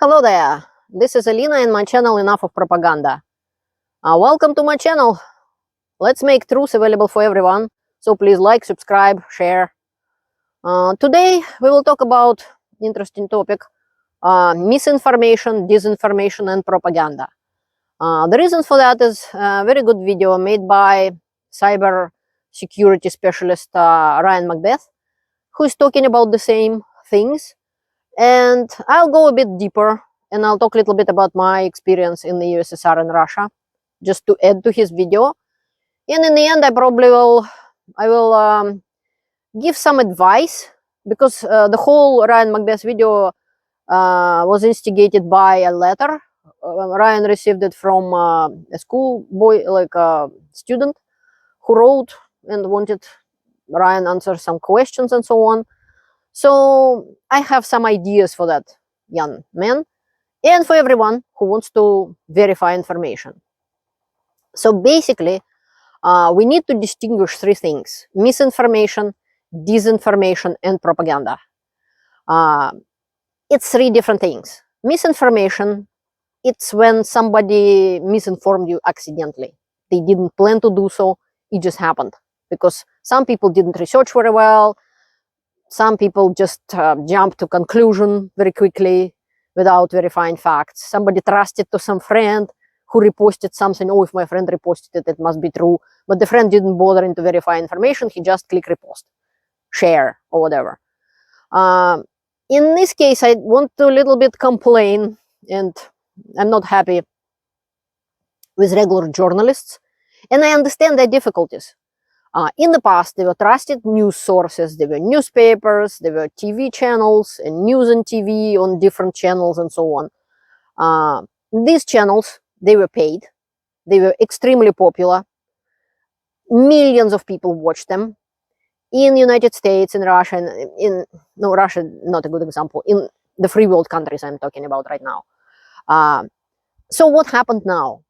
Hello there, this is Alina and my channel Enough of Propaganda. Welcome to my channel. Let's make truth available for everyone, so please like, subscribe, share. Today we will talk about interesting topic, misinformation, disinformation and propaganda. The reason for that is a very good video made by cyber security specialist Ryan McBeth, who is talking about the same things. And I'll go a bit deeper and I'll talk a little bit about my experience in the USSR and Russia, just to add to his video. And in the end, I will give some advice, because the whole Ryan McBeth video was instigated by a letter. Ryan received it from a schoolboy, like a student, who wrote and wanted Ryan answer some questions and so on. So I have some ideas for that young man and for everyone who wants to verify information. So basically, we need to distinguish three things: misinformation, disinformation, and propaganda. It's three different things. Misinformation, it's when somebody misinformed you accidentally. They didn't plan to do so, it just happened. Because some people didn't research very well, some people just jumped to conclusion very quickly without verifying facts. Somebody trusted to some friend who reposted something. Oh, if my friend reposted it, it must be true. But the friend didn't bother to verify information. He just clicked repost, share, or whatever. In this case, I want to a little bit complain, and I'm not happy with regular journalists. And I understand their difficulties. In the past, there were trusted news sources, there were newspapers, there were TV channels, and news and TV on different channels and so on. These channels, they were paid, they were extremely popular, millions of people watched them. In the United States, in Russia, Russia, not a good example, in the free world countries I'm talking about right now. So what happened now?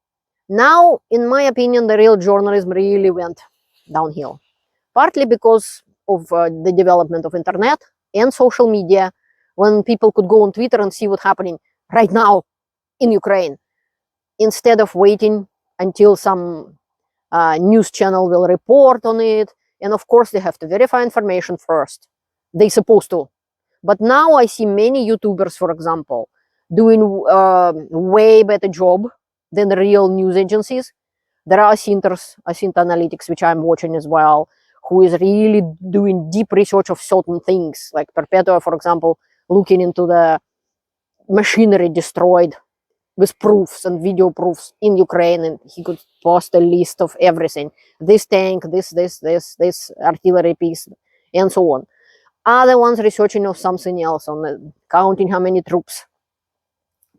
Now, in my opinion, the real journalism really went downhill, partly because of the development of internet and social media, when people could go on Twitter and see what's happening right now in Ukraine, instead of waiting until some news channel will report on it. And of course, they have to verify information first. They're supposed to. But now I see many YouTubers, for example, doing way better job than the real news agencies. There are Async Analytics, which I'm watching as well, who is really doing deep research of certain things, like Perpetua, for example, looking into the machinery destroyed with proofs and video proofs in Ukraine, and he could post a list of everything. This tank, this artillery piece, and so on. Other ones researching of something else, on counting how many troops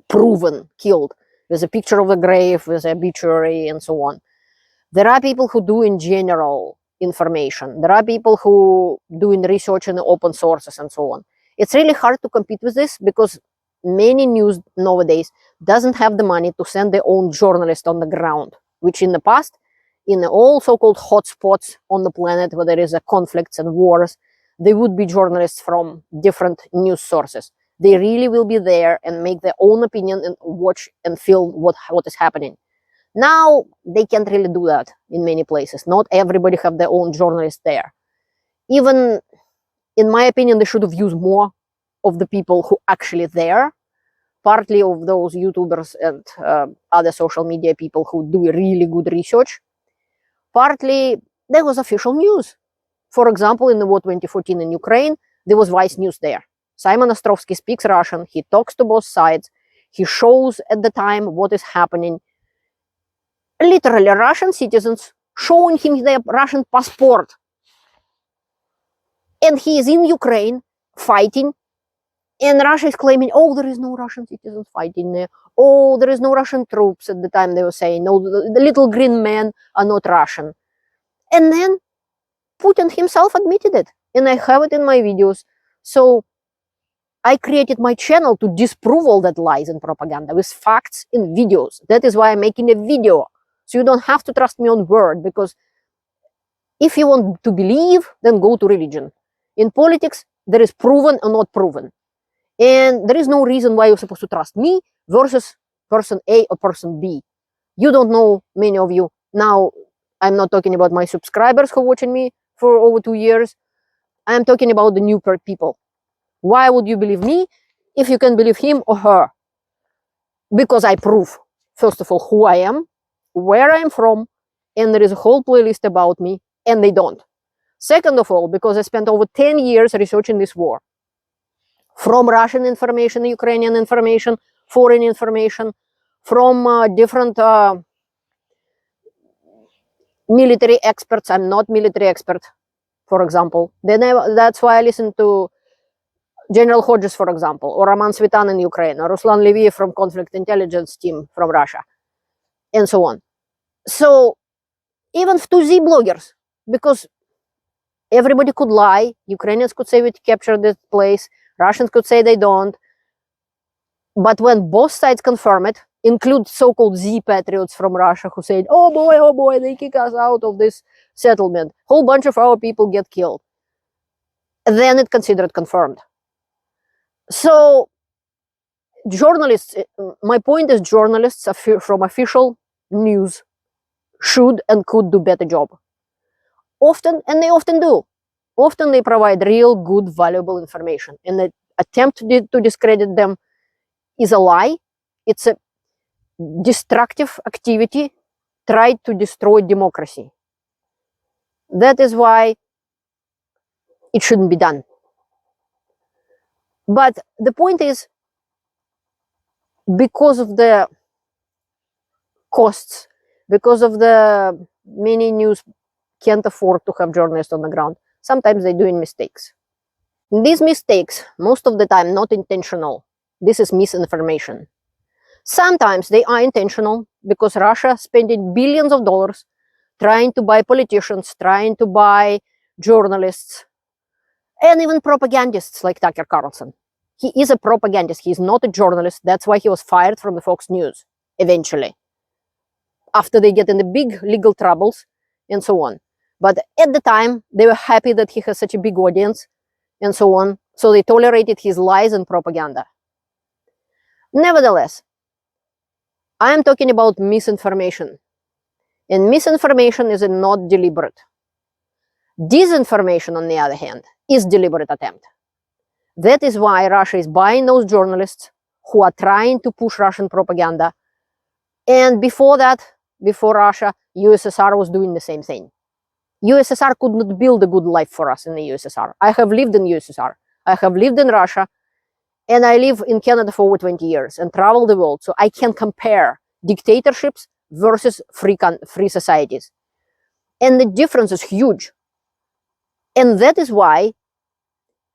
proven killed, with a picture of the grave, with an obituary, and so on. There are people who do in general information. There are people who do in research in the open sources and so on. It's really hard to compete with this, because many news nowadays doesn't have the money to send their own journalists on the ground, which in the past, in all so-called hotspots on the planet where there is conflicts and wars, there would be journalists from different news sources. They really will be there and make their own opinion and watch and feel what is happening. Now, they can't really do that in many places. Not everybody have their own journalists there. Even, in my opinion, they should have used more of the people who actually there, partly of those YouTubers and other social media people who do really good research. Partly, there was official news. For example, in the war 2014 in Ukraine, there was Vice News there. Simon Ostrovsky speaks Russian, he talks to both sides, he shows at the time what is happening. Literally, Russian citizens showing him their Russian passport. And he is in Ukraine fighting, and Russia is claiming, oh, there is no Russian citizens fighting there. Oh, there is no Russian troops. At the time they were saying, no, the little green men are not Russian. And then Putin himself admitted it, and I have it in my videos. So I created my channel to disprove all that lies and propaganda with facts in videos. That is why I'm making a video. So you don't have to trust me on word, because if you want to believe, then go to religion. In politics, there is proven or not proven. And there is no reason why you're supposed to trust me versus person A or person B. You don't know, many of you. Now, I'm not talking about my subscribers who are watching me for over 2 years. I'm talking about the new people. Why would you believe me if you can believe him or her? Because I prove, first of all, who I am, where I'm from, and there is a whole playlist about me, and they don't. Second of all, because I spent over 10 years researching this war. From Russian information, Ukrainian information, foreign information, from different military experts. I'm not military expert, for example. That's why I listen to General Hodges, for example, or Roman Svitan in Ukraine, or Ruslan Leviev from Conflict Intelligence Team from Russia, and so on. So even to Z bloggers, because everybody could lie. Ukrainians could say we captured this place. Russians could say they don't. But when both sides confirm it, include so-called Z patriots from Russia who said, oh boy, they kick us out of this settlement. Whole bunch of our people get killed. Then it's considered confirmed. So journalists, my point is journalists from official news should and could do better job. Often, and they often do. Often they provide real, good, valuable information. And the attempt to discredit them is a lie. It's a destructive activity tried to destroy democracy. That is why it shouldn't be done. But the point is, because of the costs, because of the many news can't afford to have journalists on the ground, sometimes they're doing mistakes. These mistakes, most of the time, not intentional. This is misinformation. Sometimes they are intentional because Russia spending billions of dollars trying to buy politicians, trying to buy journalists, and even propagandists like Tucker Carlson. He is a propagandist. He's not a journalist. That's why he was fired from the Fox News eventually, after they get in the big legal troubles and so on. But at the time, they were happy that he has such a big audience and so on. So they tolerated his lies and propaganda. Nevertheless, I am talking about misinformation. And misinformation is not deliberate. Disinformation, on the other hand, is deliberate attempt. That is why Russia is buying those journalists who are trying to push Russian propaganda. And before that, before Russia, USSR was doing the same thing. USSR could not build a good life for us in the USSR. I have lived in USSR. I have lived in Russia. And I live in Canada for over 20 years and travel the world. So I can compare dictatorships versus free societies. And the difference is huge. And that is why,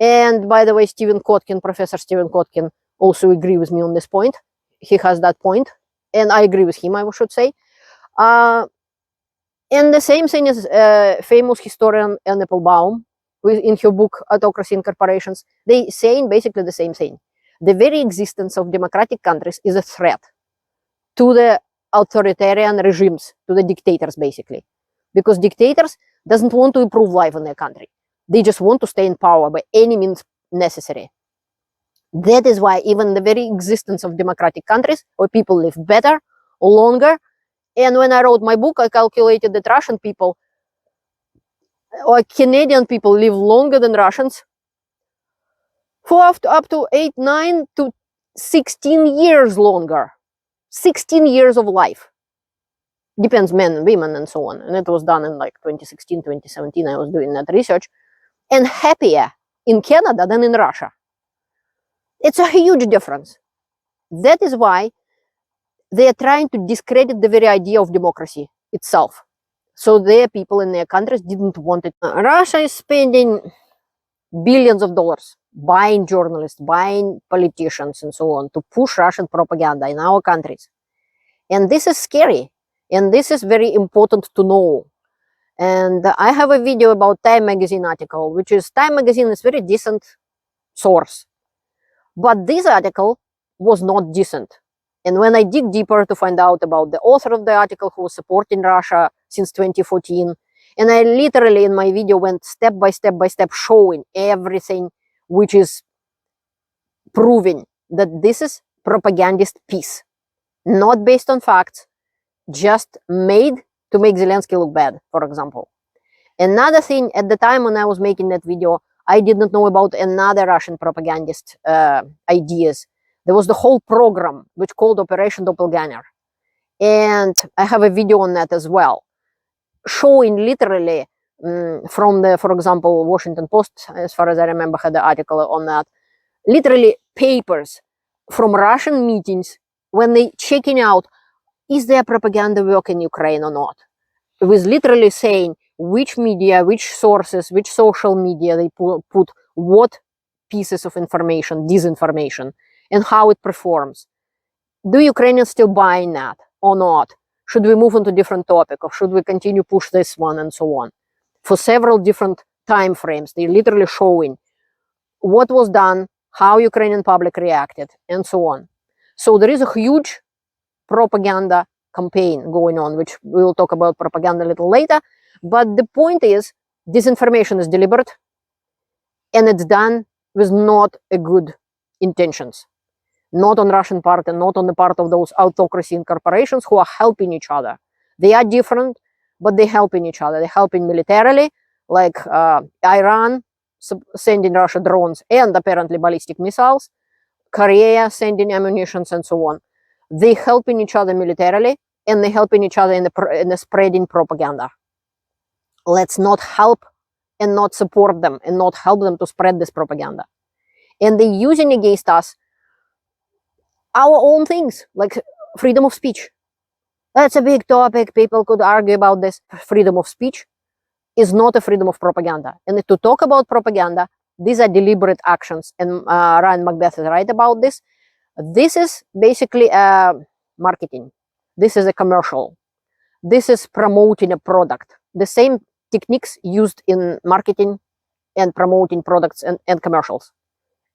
and by the way, Professor Stephen Kotkin also agree with me on this point. He has that point, and I agree with him, I should say. And the same thing is famous historian Anne Applebaum, in her book Autocracy and Corporations. They saying basically the same thing. The very existence of democratic countries is a threat to the authoritarian regimes, to the dictators, basically. Because dictators doesn't want to improve life in their country. They just want to stay in power by any means necessary. That is why even the very existence of democratic countries where people live better, longer, and when I wrote my book, I calculated that Russian people or Canadian people live longer than Russians for up to 8, 9 to 16 years longer. 16 years of life. Depends men, women, and so on. And it was done in like 2016, 2017. I was doing that research. And happier in Canada than in Russia. It's a huge difference. That is why they are trying to discredit the very idea of democracy itself. So their people in their countries didn't want it. Russia is spending billions of dollars buying journalists, buying politicians, and so on to push Russian propaganda in our countries. And this is scary. And this is very important to know. And I have a video about Time magazine article, which is Time magazine is very decent source. But this article was not decent. And when I dig deeper to find out about the author of the article who was supporting Russia since 2014, and I literally in my video went step by step showing everything which is proving that this is propagandist piece, not based on facts, just made to make Zelensky look bad, for example. Another thing, at the time when I was making that video, I didn't know about another Russian propagandist ideas. There was the whole program which called Operation Doppelganger. And I have a video on that as well, showing literally from the, for example, Washington Post, as far as I remember, had the article on that, literally papers from Russian meetings when they checking out, is there propaganda work in Ukraine or not? It was literally saying which media, which sources, which social media they put what pieces of information, disinformation, and how it performs. Do Ukrainians still buying that or not? Should we move on to different topic, or should we continue push this one, and so on? For several different time frames, they're literally showing what was done, how Ukrainian public reacted, and so on. So there is a huge propaganda campaign going on, which we will talk about propaganda a little later. But the point is, disinformation is deliberate, and it's done with not a good intentions. Not on Russian part and not on the part of those autocracy and corporations who are helping each other. They are different, but they're helping each other. They're helping militarily, like Iran sending Russia drones and apparently ballistic missiles, Korea sending ammunition and so on. They're helping each other militarily, and they're helping each other in the spreading propaganda. Let's not help and not support them and not help them to spread this propaganda. And they're using against us our own things, like freedom of speech. That's a big topic. People could argue about this. Freedom of speech is not a freedom of propaganda. And to talk about propaganda, these are deliberate actions. And Ryan McBeth is right about this. This is basically marketing. This is a commercial. This is promoting a product. The same techniques used in marketing and promoting products and commercials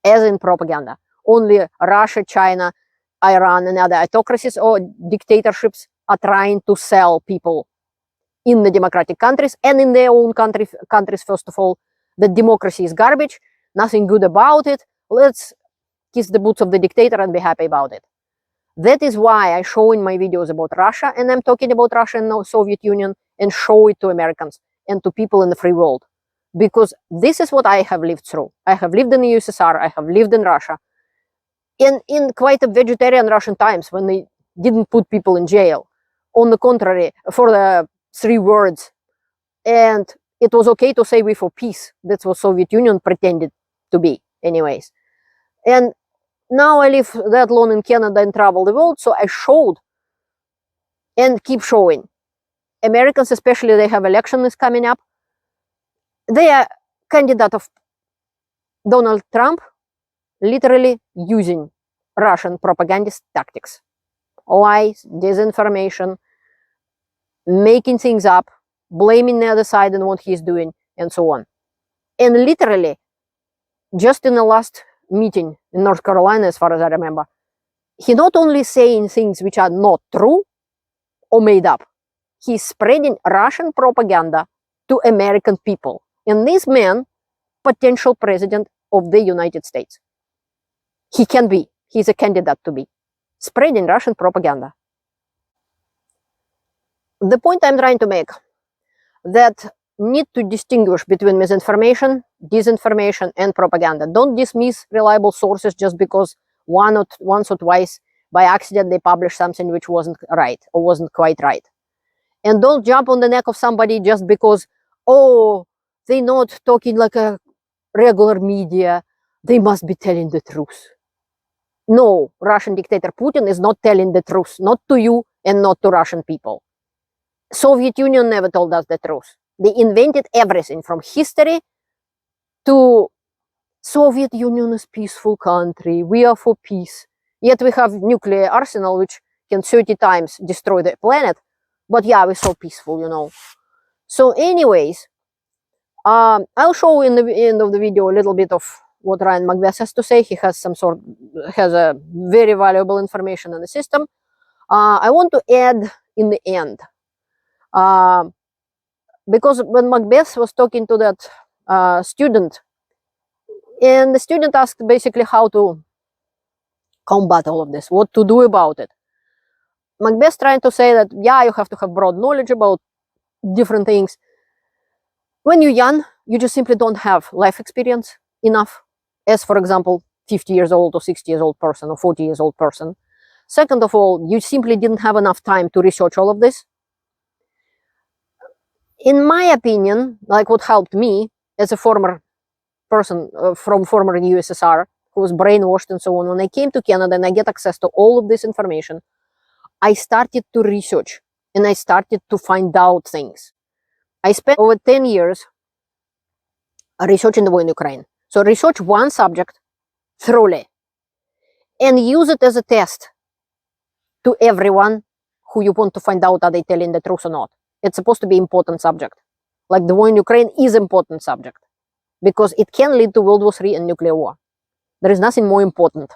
as in propaganda. Only Russia, China, Iran, and other autocracies or dictatorships are trying to sell people in the democratic countries and in their own countries, first of all, that democracy is garbage, nothing good about it. Let's kiss the boots of the dictator and be happy about it. That is why I show in my videos about Russia, and I'm talking about Russia and the Soviet Union, and show it to Americans and to people in the free world. Because this is what I have lived through. I have lived in the USSR, I have lived in Russia, in quite a vegetarian Russian times when they didn't put people in jail. On the contrary, for the 3 words. And it was okay to say we for peace. That's what Soviet Union pretended to be anyways. And now I live that long in Canada and travel the world, so I showed and keep showing. Americans, especially, they have elections coming up. They are candidate of Donald Trump, literally using Russian propagandist tactics. Lies, disinformation, making things up, blaming the other side and what he's doing, and so on. And literally, just in the last meeting in North Carolina, as far as I remember, he not only saying things which are not true or made up, he's spreading Russian propaganda to American people. And this man, potential president of the United States. He can be. He's a candidate to be. Spreading Russian propaganda. The point I'm trying to make, that need to distinguish between misinformation, disinformation, and propaganda. Don't dismiss reliable sources just because once or twice by accident they published something which wasn't right or wasn't quite right. And don't jump on the neck of somebody just because, oh, they're not talking like a regular media, they must be telling the truth. No, Russian dictator Putin is not telling the truth, not to you and not to Russian people. Soviet Union never told us the truth. They invented everything from history to Soviet Union is peaceful country, we are for peace. Yet we have nuclear arsenal which can 30 times destroy the planet, but yeah, we're so peaceful, you know. So anyways, I'll show in the end of the video a little bit of what Ryan McBeth has to say. He has has a very valuable information in the system. I want to add in the end, because when McBeth was talking to that student, and the student asked basically how to combat all of this, what to do about it. McBeth trying to say that, yeah, you have to have broad knowledge about different things. When you're young, you just simply don't have life experience enough, as, for example, 50 years old or 60 years old person or 40 years old person. Second of all, you simply didn't have enough time to research all of this. In my opinion, like what helped me as a former person from former USSR who was brainwashed and so on, when I came to Canada and I get access to all of this information, I started to research and I started to find out things. I spent over 10 years researching the war in Ukraine. So research one subject thoroughly and use it as a test to everyone who you want to find out are they telling the truth or not. It's supposed to be important subject. Like the war in Ukraine is important subject because it can lead to World War III and nuclear war. There is nothing more important.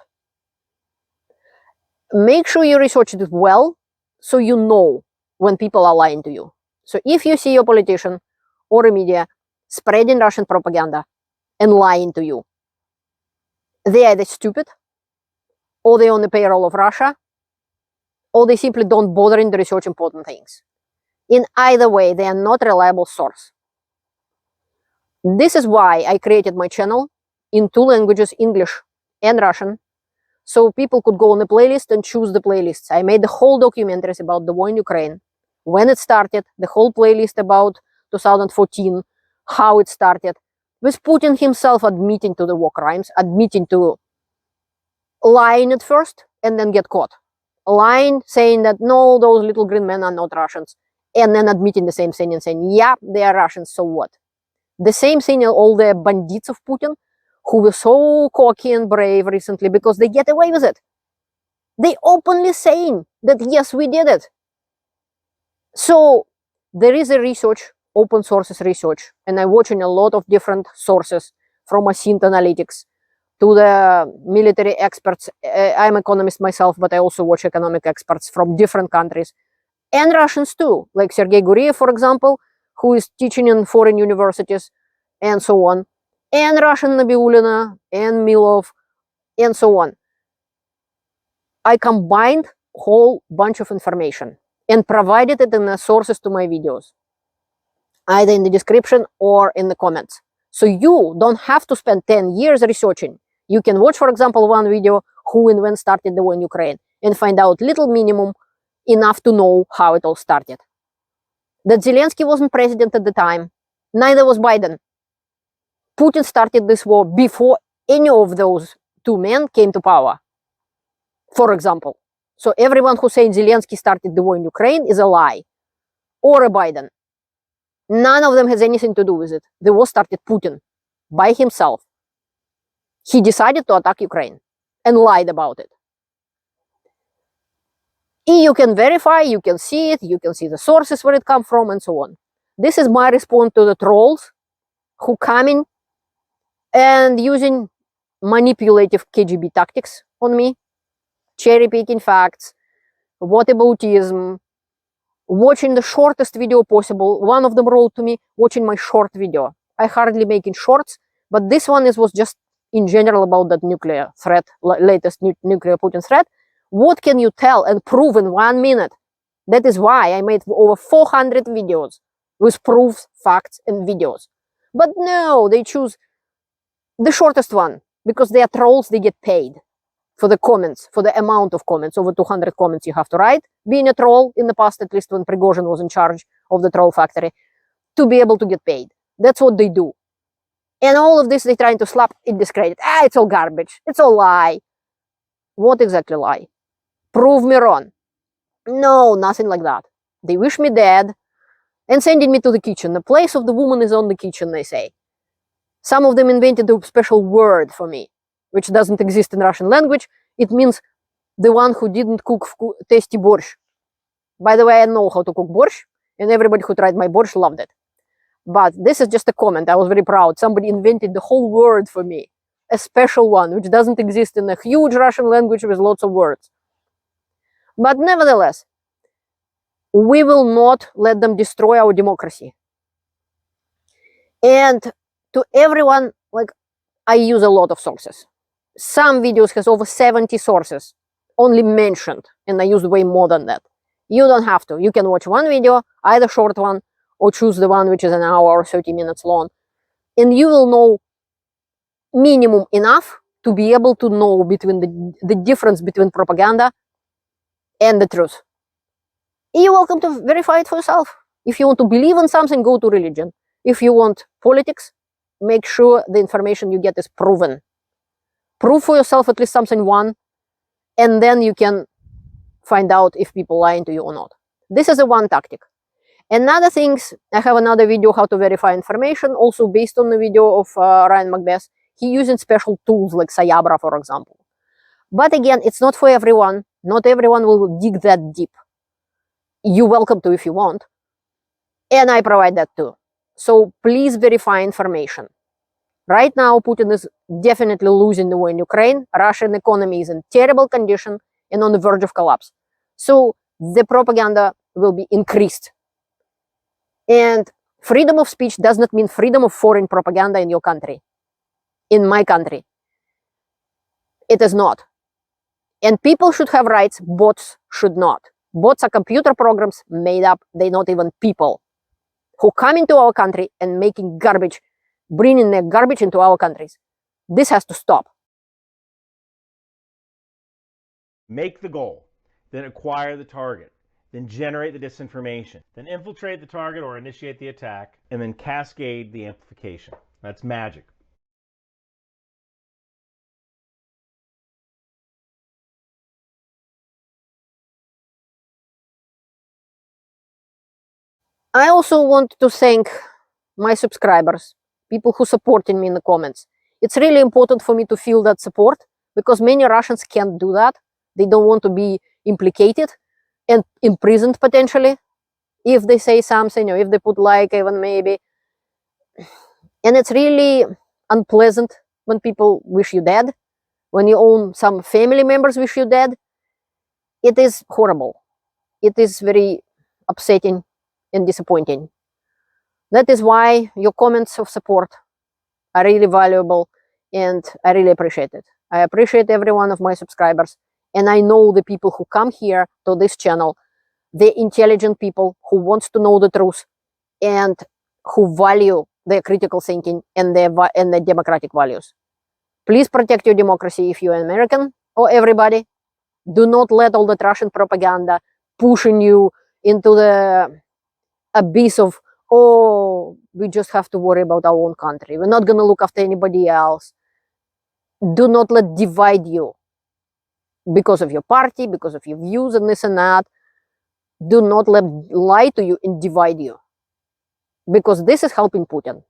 Make sure you research it well so you know when people are lying to you. So if you see your politician or a media spreading Russian propaganda and lying to you, they are either stupid or they're on the payroll of Russia or they simply don't bother in to research important things. In either way, they are not a reliable source. This is why I created my channel in 2 languages, English and Russian, so people could go on the playlist and choose the playlists. I made the whole documentaries about the war in Ukraine, when it started, the whole playlist about 2014, how it started, with Putin himself admitting to the war crimes, admitting to lying at first and then get caught. Lying, saying that no, those little green men are not Russians, and then admitting the same thing and saying, yeah, they are Russians, so what? The same thing in all the bandits of Putin, who were so cocky and brave recently because they get away with it. They openly saying that, yes, we did it. So there is a research, open sources research, and I'm watching a lot of different sources from Ascent Analytics to the military experts. I'm an economist myself, but I also watch economic experts from different countries and Russians too, like Sergei Guriev, for example, who is teaching in foreign universities and so on, and Russian Nabiulina and Milov and so on. I combined a whole bunch of information and provided it in the sources to my videos, either in the description or in the comments. So you don't have to spend 10 years researching. You can watch, for example, one video, who and when started the war in Ukraine, and find out little minimum enough to know how it all started. That Zelensky wasn't president at the time, neither was Biden. Putin started this war before any of those 2 men came to power, for example. So everyone who's saying Zelensky started the war in Ukraine is a lie, or a Biden. None of them has anything to do with it. The war started Putin by himself. He decided to attack Ukraine and lied about it. You can verify, you can see it, you can see the sources where it comes from and so on. This is my response to the trolls who come in and using manipulative KGB tactics on me, cherry picking facts, whataboutism, watching the shortest video possible. One of them wrote to me, watching my short video. I hardly making shorts, but this one was just in general about that nuclear threat, latest nuclear Putin threat. What can you tell and prove in 1 minute? That is why I made over 400 videos with proofs, facts, and videos. But no, they choose the shortest one because they are trolls, they get paid for the comments, for the amount of comments, over 200 comments you have to write, being a troll in the past, at least when Prigozhin was in charge of the troll factory, to be able to get paid. That's what they do. And all of this, they're trying to slap in discredit. It's all garbage. It's all lie. What exactly lie? Prove me wrong. No, nothing like that. They wish me dead and sending me to the kitchen. The place of the woman is on the kitchen, they say. Some of them invented a special word for me, which doesn't exist in Russian language. It means the one who didn't cook tasty borscht. By the way, I know how to cook borscht, and everybody who tried my borscht loved it. But this is just a comment. I was very proud. Somebody invented the whole word for me, a special one, which doesn't exist in a huge Russian language with lots of words. But nevertheless, we will not let them destroy our democracy. And to everyone, like, I use a lot of sources. some videos has over 70 sources only mentioned, and I used way more than that. You don't have to. You can watch one video, either short one, or choose the one which is an hour or 30 minutes long, and you will know minimum enough to be able to know between the difference between propaganda and the truth. You're welcome to verify it for yourself. If you want to believe in something, go to religion. If you want politics, make sure the information you get is proven. Prove for yourself at least something one, and then you can find out if people lying to you or not. This is a one tactic. Another things, I have another video how to verify information, also based on the video of Ryan McBeth. He using special tools like Sayabra, for example. But again, it's not for everyone. Not everyone will dig that deep. You're welcome to if you want. And I provide that too. So please verify information. Right now, Putin is definitely losing the war in Ukraine. Russian economy is in terrible condition and on the verge of collapse. So the propaganda will be increased. And freedom of speech does not mean freedom of foreign propaganda in your country. In my country. It is not. And people should have rights, bots should not. Bots are computer programs made up, they're not even people, who come into our country and making garbage, bringing their garbage into our countries. This has to stop. Make the goal, then acquire the target, then generate the disinformation, then infiltrate the target or initiate the attack, and then cascade the amplification. That's magic. I also want to thank my subscribers, people who supported me in the comments. It's really important for me to feel that support, because many Russians can't do that. They don't want to be implicated and imprisoned potentially if they say something, or if they put like, even maybe. And it's really unpleasant when people wish you dead, when your own some family members wish you dead. It is horrible. It is very upsetting and disappointing. That is why your comments of support are really valuable, and I really appreciate it. I appreciate every one of my subscribers, and I know the people who come here to this channel, the intelligent people who want to know the truth and who value their critical thinking and their democratic values. Please protect your democracy if you're an American, or everybody. Do not let all that Russian propaganda pushing you into the abyss of, oh, we just have to worry about our own country. We're not going to look after anybody else. Do not let divide you because of your party, because of your views and this and that. Do not let lie to you and divide you, because this is helping Putin.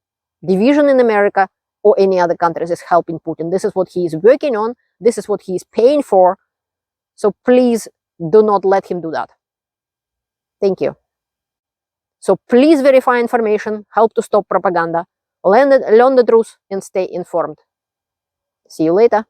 Division in America or any other countries is helping Putin. This is what he is working on. This is what he is paying for. So please do not let him do that. Thank you. So please verify information, help to stop propaganda, learn the truth, and stay informed. See you later.